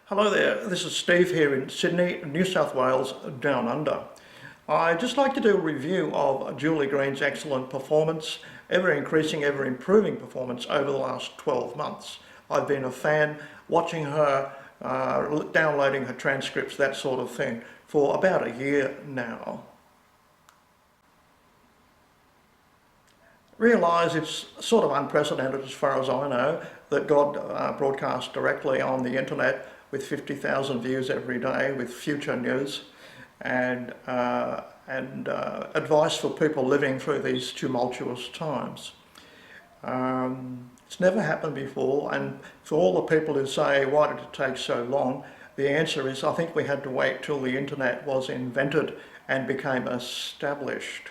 Hello there, this is Steve here in Sydney, New South Wales, Down Under. I'd just like to do a review of Julie Green's excellent performance, ever-increasing, ever-improving performance over the last 12 months. I've been a fan, watching her, downloading her transcripts, that sort of thing, for about a year now. Realise it's sort of unprecedented as far as I know that God broadcasts directly on the internet with 50,000 views every day with future news and advice for people living through these tumultuous times. It's never happened before, and for all the people who say, why did it take so long? The answer is, I think we had to wait till the internet was invented and became established.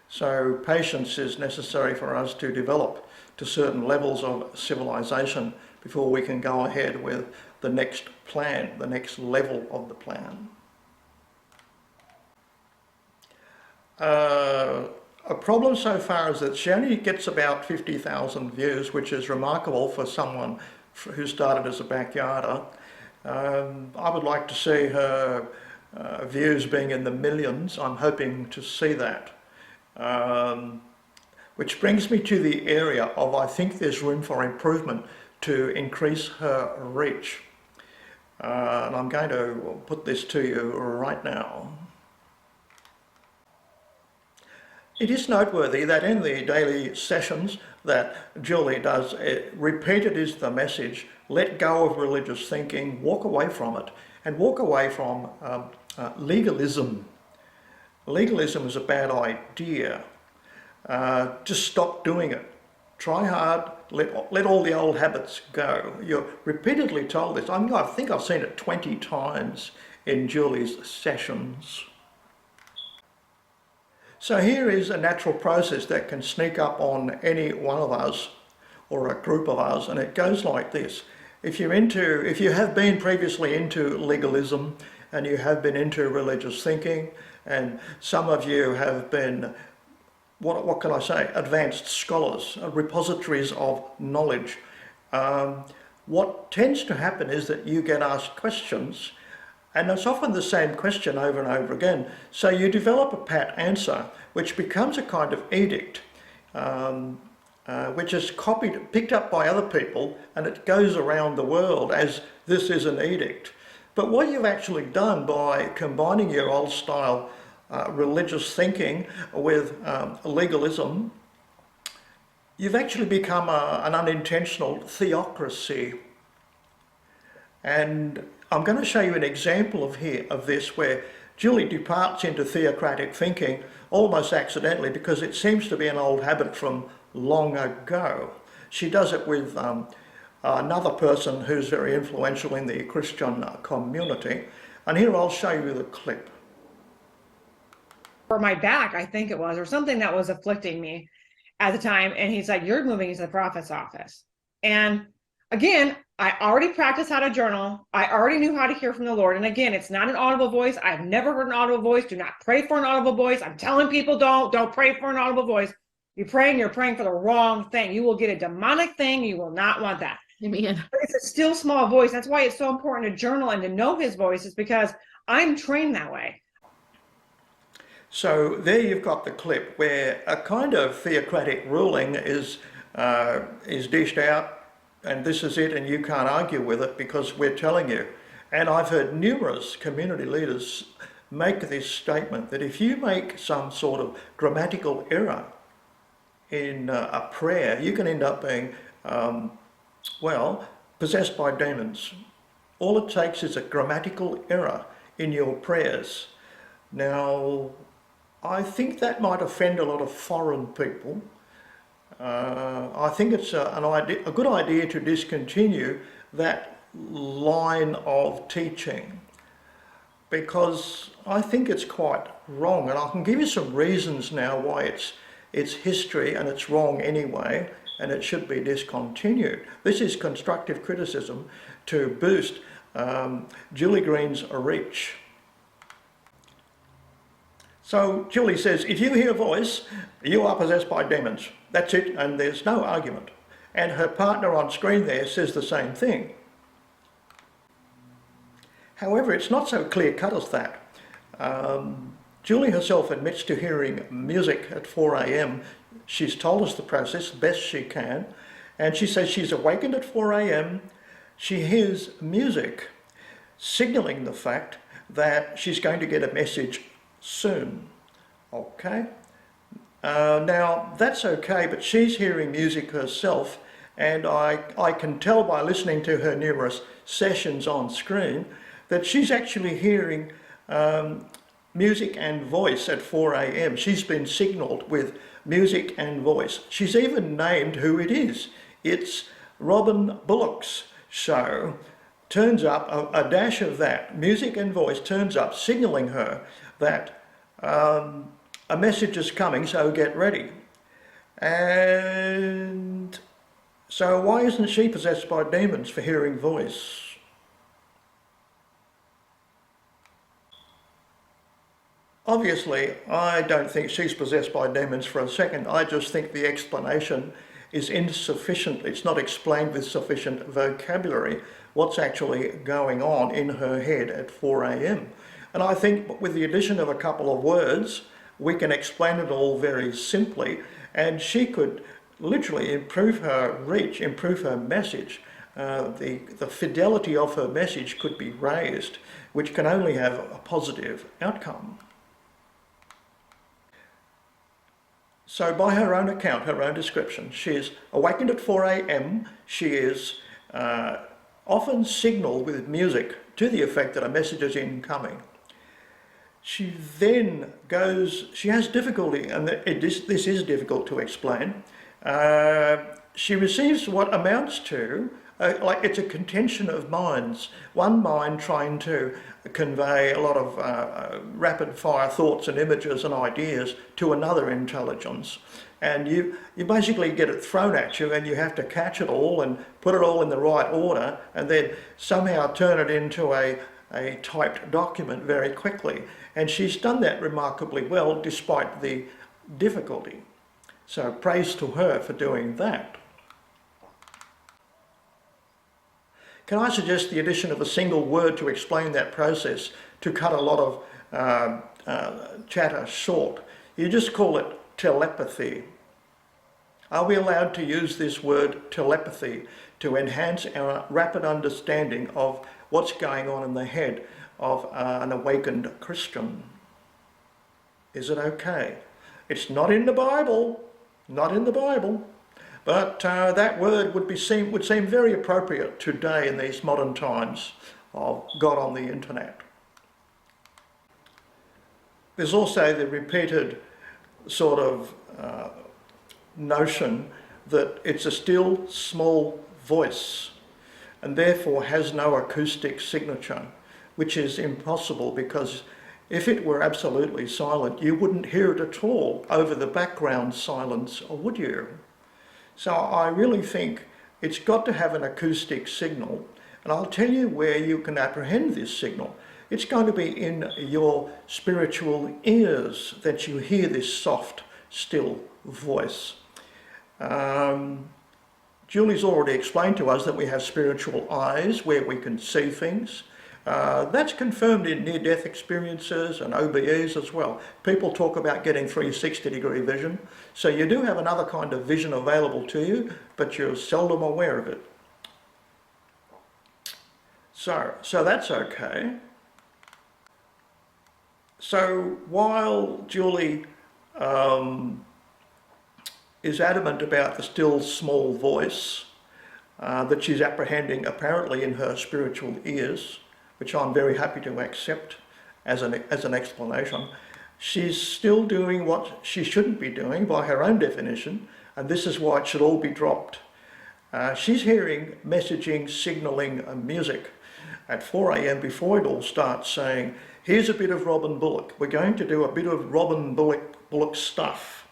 So patience is necessary for us to develop to certain levels of civilization before we can go ahead with the next plan, the next level of the plan. A problem so far is that she only gets about 50,000 views, which is remarkable for someone who started as a backyarder. I would like to see her views being in the millions. I'm hoping to see that. Which brings me to the area of I think there's room for improvement to increase her reach. And I'm going to put this to you right now. It is noteworthy that in the daily sessions that Julie does, repeated is the message: let go of religious thinking, walk away from it, and walk away from legalism. Legalism is a bad idea. Just stop doing it. Try hard, let all the old habits go. You're repeatedly told this. I think I've seen it 20 times in Julie's sessions. So here is a natural process that can sneak up on any one of us or a group of us, and it goes like this. If you have been previously into legalism and you have been into religious thinking, and some of you have been, what can I say, advanced scholars, repositories of knowledge. What tends to happen is that you get asked questions, and it's often the same question over and over again. So you develop a pat answer, which becomes a kind of edict, which is picked up by other people, and it goes around the world as this is an edict. But what you've actually done by combining your old style religious thinking with legalism, you've actually become an unintentional theocracy. And I'm going to show you an example of this where Julie departs into theocratic thinking almost accidentally, because it seems to be an old habit from long ago. She does it with another person who's very influential in the Christian community. And here I'll show you the clip. For my back, I think it was, or something that was afflicting me at the time. And he's like, you're moving into the prophet's office. And again, I already practiced how to journal. I already knew how to hear from the Lord. And again, it's not an audible voice. I've never heard an audible voice. Do not pray for an audible voice. I'm telling people don't pray for an audible voice. You're praying for the wrong thing. You will get a demonic thing. You will not want that. Amen. But it's a still small voice. That's why it's so important to journal and to know his voice, is because I'm trained that way. So there you've got the clip where a kind of theocratic ruling is dished out, and this is it, and you can't argue with it because we're telling you. And I've heard numerous community leaders make this statement that if you make some sort of grammatical error in a prayer, you can end up being, possessed by demons. All it takes is a grammatical error in your prayers. Now, I think that might offend a lot of foreign people. I think it's a good idea to discontinue that line of teaching, because I think it's quite wrong, and I can give you some reasons now why it's history and it's wrong anyway, and it should be discontinued. This is constructive criticism to boost Julie Green's reach. So Julie says, if you hear a voice, you are possessed by demons. That's it, and there's no argument. And her partner on screen there says the same thing. However, it's not so clear-cut as that. Julie herself admits to hearing music at 4 a.m. She's told us the process best she can, and she says she's awakened at 4 a.m. She hears music signalling the fact that she's going to get a message soon. Okay? Now, that's okay, but she's hearing music herself, and I can tell by listening to her numerous sessions on screen that she's actually hearing music and voice at 4 a.m. She's been signalled with music and voice. She's even named who it is. It's Robin Bullock's show. Turns up, a dash of that, music and voice turns up, signalling her that a message is coming, so get ready. And so why isn't she possessed by demons for hearing voice? Obviously, I don't think she's possessed by demons for a second. I just think the explanation is insufficient. It's not explained with sufficient vocabulary what's actually going on in her head at 4 a.m. And I think with the addition of a couple of words, we can explain it all very simply, and she could literally improve her reach, improve her message. The fidelity of her message could be raised, which can only have a positive outcome. So by her own account, her own description, she is awakened at 4 a.m. She is often signalled with music to the effect that a message is incoming. She then goes, she has difficulty, and this is difficult to explain. She receives what amounts to, like it's a contention of minds. One mind trying to convey a lot of rapid fire thoughts and images and ideas to another intelligence. And you basically get it thrown at you, and you have to catch it all and put it all in the right order, and then somehow turn it into a typed document very quickly. And she's done that remarkably well despite the difficulty. So praise to her for doing that. Can I suggest the addition of a single word to explain that process to cut a lot of chatter short? You just call it telepathy. Are we allowed to use this word telepathy to enhance our rapid understanding of what's going on in the head of an awakened Christian? Is it okay? It's not in the Bible, not in the Bible, but that word would seem very appropriate today in these modern times of God on the internet. There's also the repeated sort of notion that it's a still, small voice and therefore has no acoustic signature, which is impossible, because if it were absolutely silent, you wouldn't hear it at all over the background silence, or would you? So I really think it's got to have an acoustic signal, and I'll tell you where you can apprehend this signal. It's going to be in your spiritual ears that you hear this soft, still voice. Julie's already explained to us that we have spiritual eyes where we can see things. That's confirmed in near-death experiences and OBEs as well. People talk about getting 360-degree vision. So you do have another kind of vision available to you, but you're seldom aware of it. So that's okay. So while Julie is adamant about the still small voice that she's apprehending apparently in her spiritual ears, which I'm very happy to accept as an explanation, she's still doing what she shouldn't be doing by her own definition, and this is why it should all be dropped. She's hearing messaging, signalling, and music at 4 a.m. before it all starts, saying, here's a bit of Robin Bullock. We're going to do a bit of Robin Bullock stuff.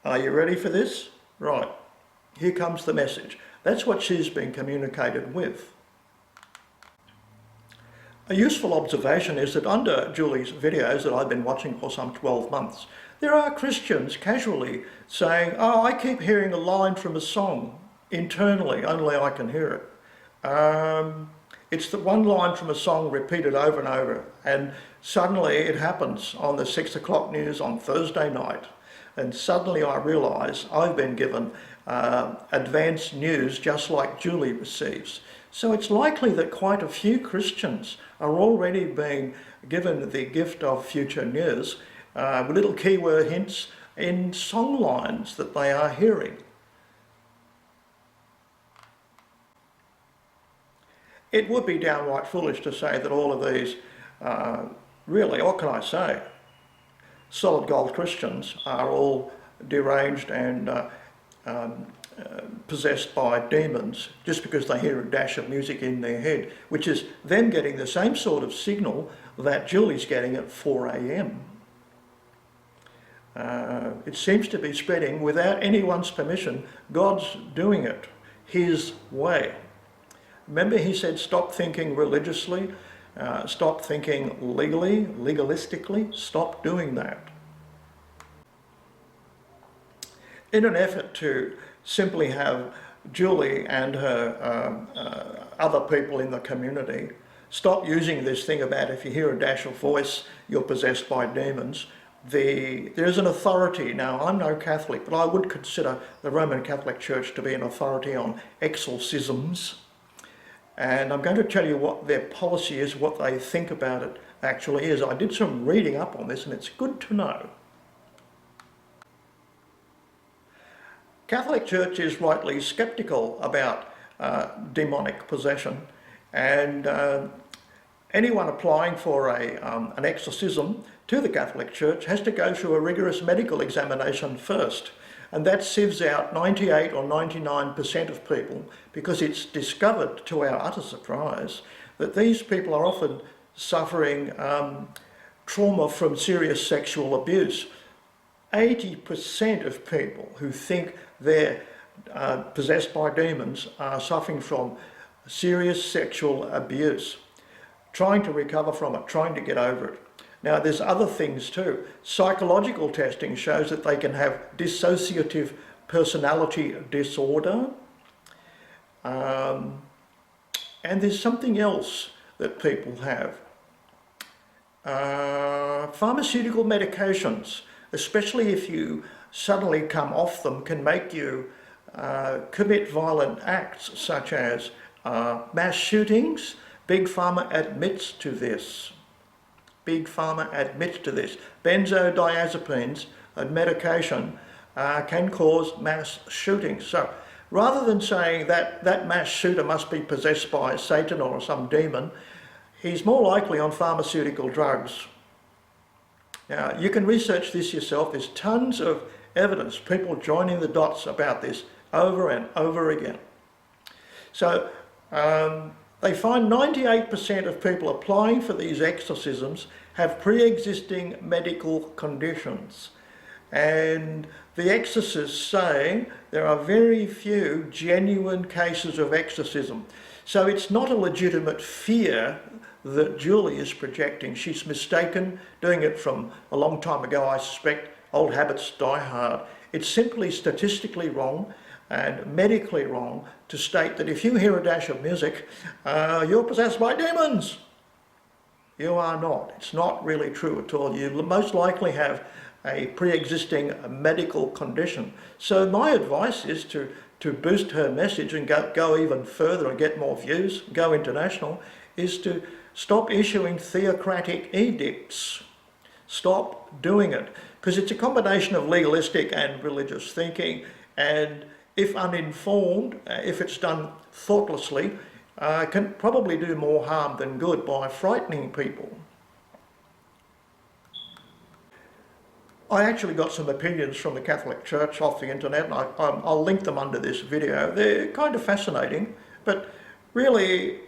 Are you ready for this? Right, here comes the message. That's what she's been communicated with. A useful observation is that under Julie's videos that I've been watching for some 12 months, there are Christians casually saying, oh, I keep hearing a line from a song internally, only I can hear it. It's the one line from a song repeated over and over, and suddenly it happens on the 6 o'clock news on Thursday night, and suddenly I realise I've been given advanced news just like Julie receives. So it's likely that quite a few Christians are already being given the gift of future news with little keyword hints in song lines that they are hearing. It would be downright foolish to say that all of these, really, what can I say, solid gold Christians are all deranged and possessed by demons just because they hear a dash of music in their head, which is them getting the same sort of signal that Julie's getting at 4 a.m. It seems to be spreading without anyone's permission. God's doing it his way. Remember, he said stop thinking religiously, stop thinking legally, legalistically, stop doing that. In an effort to simply have Julie and her other people in the community stop using this thing about if you hear a dash of voice, you're possessed by demons. There's an authority. Now, I'm no Catholic, but I would consider the Roman Catholic Church to be an authority on exorcisms. And I'm going to tell you what their policy is, what they think about it actually is. I did some reading up on this, and it's good to know. Catholic Church is rightly sceptical about demonic possession, and anyone applying for an exorcism to the Catholic Church has to go through a rigorous medical examination first, and that sieves out 98 or 99% of people, because it's discovered, to our utter surprise, that these people are often suffering trauma from serious sexual abuse. 80% of people who think they're possessed by demons are suffering from serious sexual abuse, trying to recover from it, trying to get over it. Now, there's other things too. Psychological testing shows that they can have dissociative personality disorder. And there's something else that people have. Pharmaceutical medications, especially if you suddenly come off them, can make you commit violent acts such as mass shootings. Big Pharma admits to this. Big Pharma admits to this. Benzodiazepines and medication can cause mass shootings. So rather than saying that that mass shooter must be possessed by Satan or some demon, he's more likely on pharmaceutical drugs. Now, you can research this yourself. There's tons of evidence, people joining the dots about this over and over again. So they find 98% of people applying for these exorcisms have pre-existing medical conditions. And the exorcists say there are very few genuine cases of exorcism. So it's not a legitimate fear that Julie is projecting. She's mistaken, doing it from a long time ago, I suspect. Old habits die hard. It's simply statistically wrong and medically wrong to state that if you hear a dash of music, you're possessed by demons. You are not. It's not really true at all. You most likely have a pre-existing medical condition. So my advice is to boost her message and go even further and get more views, go international, is to stop issuing theocratic edicts. Stop doing it. Because it's a combination of legalistic and religious thinking, and if uninformed, if it's done thoughtlessly, can probably do more harm than good by frightening people. I actually got some opinions from the Catholic Church off the internet, and I'll link them under this video. They're kind of fascinating, but really,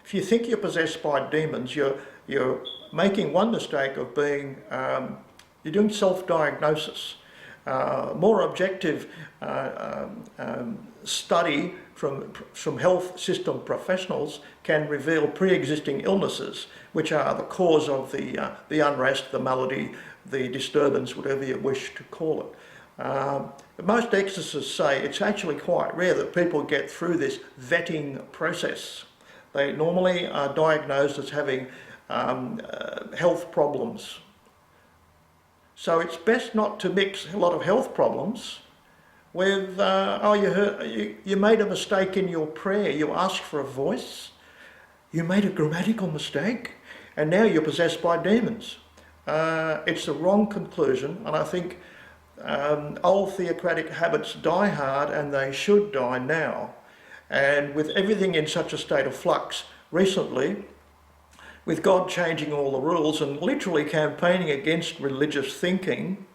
if you think you're possessed by demons, you're making one mistake of being, you're doing self-diagnosis. More objective study from health system professionals can reveal pre-existing illnesses, which are the cause of the unrest, the malady, the disturbance, whatever you wish to call it. Most exorcists say it's actually quite rare that people get through this vetting process. They normally are diagnosed as having health problems. So it's best not to mix a lot of health problems with, you made a mistake in your prayer, you asked for a voice, you made a grammatical mistake, and now you're possessed by demons. It's the wrong conclusion, and I think old theocratic habits die hard, and they should die now. And with everything in such a state of flux recently, with God changing all the rules and literally campaigning against religious thinking,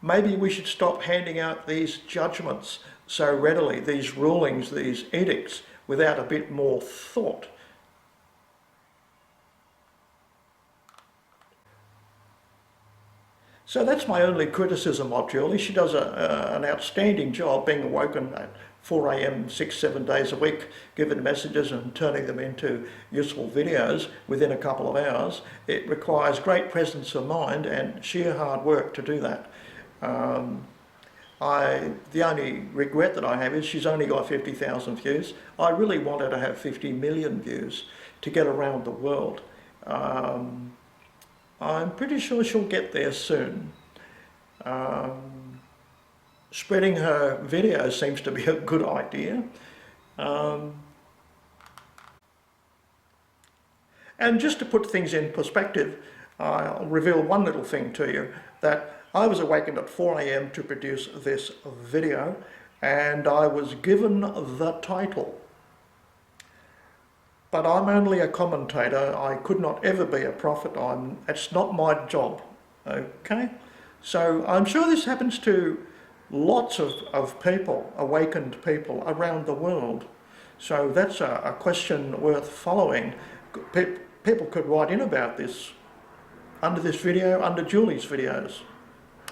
maybe we should stop handing out these judgments so readily, these rulings, these edicts, without a bit more thought. So that's my only criticism of Julie. She does an outstanding job being awoken at 4 a.m. 6-7 days a week, giving messages and turning them into useful videos within a couple of hours. It requires great presence of mind and sheer hard work to do that. The only regret that I have is she's only got 50,000 views. I really want her to have 50 million views to get around the world. I'm pretty sure she'll get there soon. Spreading her videos seems to be a good idea. And just to put things in perspective, I'll reveal one little thing to you, that I was awakened at 4 a.m. to produce this video, and I was given the title. But I'm only a commentator. I could not ever be a prophet. It's not my job, okay? So I'm sure this happens to lots of people, awakened people around the world. So that's a question worth following. People could write in about this under this video, under Julie's videos.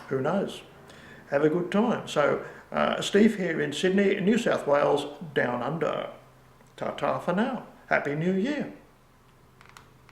Who knows? Have a good time. So Steve here in Sydney, New South Wales, down under. Ta-ta for now. Happy New Year.